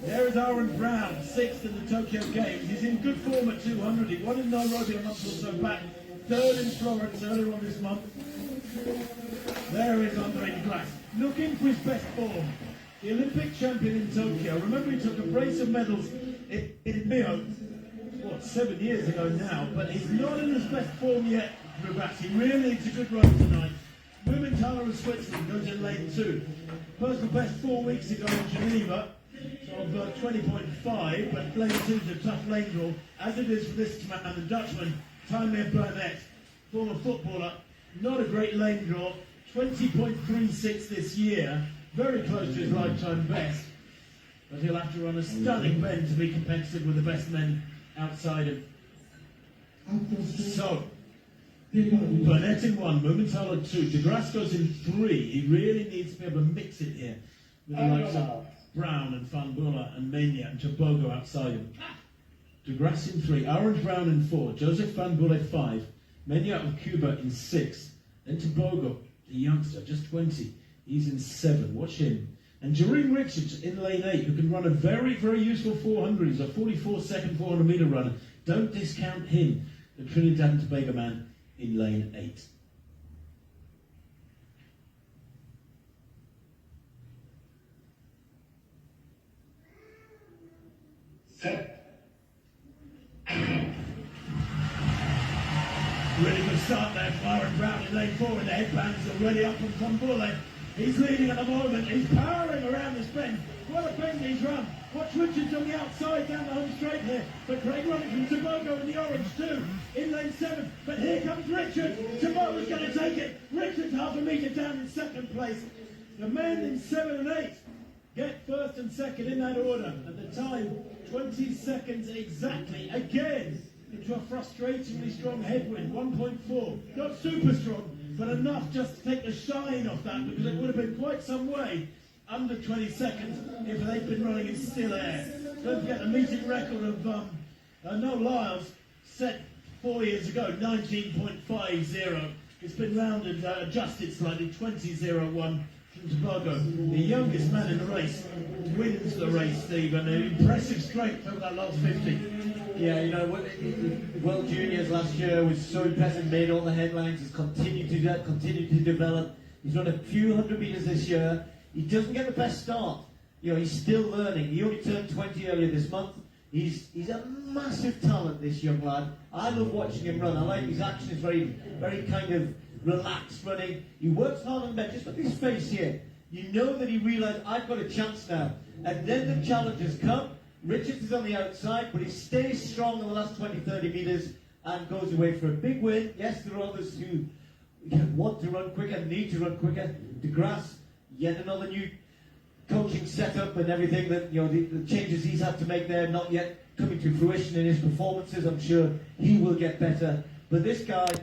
There is Aaron Brown, 6th in the Tokyo Games. He's in good form at 200. He won in Nairobi a month or so back. 3rd in Florence earlier on this month. There is Andre de Grasse, looking for his best form. The Olympic champion in Tokyo. Remember, he took a brace of medals in Rio, 7 years ago now, but he's not in his best form yet, de Grasse. He really needs a good run tonight. Mumenthaler of Switzerland goes in lane 2. Personal best 4 weeks ago in Geneva, of 20.5, but lane 2 is a tough lane draw, as it is for this man, the Dutchman, Taimir Burnett, former footballer. Not a great lane draw, 20.36 this year, very close to his lifetime best, but he'll have to run a stunning bend to be competitive with the best men outside him. So, Burnett in 1, Mumenthaler 2, de Grasse goes in 3. He really needs to be able to mix it here with the likes of Brown and Van Buller and Menia and Tebogo outside him. De Grasse in 3, Aaron Brown in 4, Joseph Van Buller 5, Menia of Cuba in 6, then Tebogo, the youngster, just 20, he's in 7, watch him. And Jerome Richards in lane 8, who can run a very, very useful 400, he's a 44-second 400-metre runner. Don't discount him, the Trinidad and Tobago man in lane 8. Set. Really good start there from Aaron Brown in lane 4, and the headband's already up from Van Buller. He's leading at the moment. He's powering around this bend. What a bend he's run. Watch Richards on the outside down the home straight here. But great running from Tebogo in the orange too. In lane 7. But here comes Richards. Tebogo's going to take it. Richards half a metre down in 2nd place. The men in 7 and 8 get 1st and 2nd in that order. At the time, 20 seconds exactly. Again, into a frustratingly strong headwind. 1.4. Not super strong, but enough just to take the shine off that, because it would have been quite some way under 20 seconds if they'd been running in still air. Don't forget the meeting record of Noel Lyles set 4 years ago, 19.50. It's been rounded, adjusted slightly, 20.01 from Tebogo. The youngest man in the race wins the race, Steve, and an impressive strength over that last 50. Yeah, you know, World Juniors last year was so impressive, made all the headlines, he's continued to develop. He's run a few 100 metres this year. He doesn't get the best start. You know, he's still learning. He only turned 20 earlier this month. He's a massive talent, this young lad. I love watching him run. I like his action. Is very, very kind of relaxed running. He works hard on the bench. Just look at his face here. You know that he realised, I've got a chance now. And then the challenges come. Richards is on the outside, but he stays strong in the last 20, 30 metres and goes away for a big win. Yes, there are others who want to run quicker, need to run quicker. De Grasse, yet another new coaching setup and everything that, you know, the changes he's had to make there, not yet coming to fruition in his performances. I'm sure he will get better. But this guy...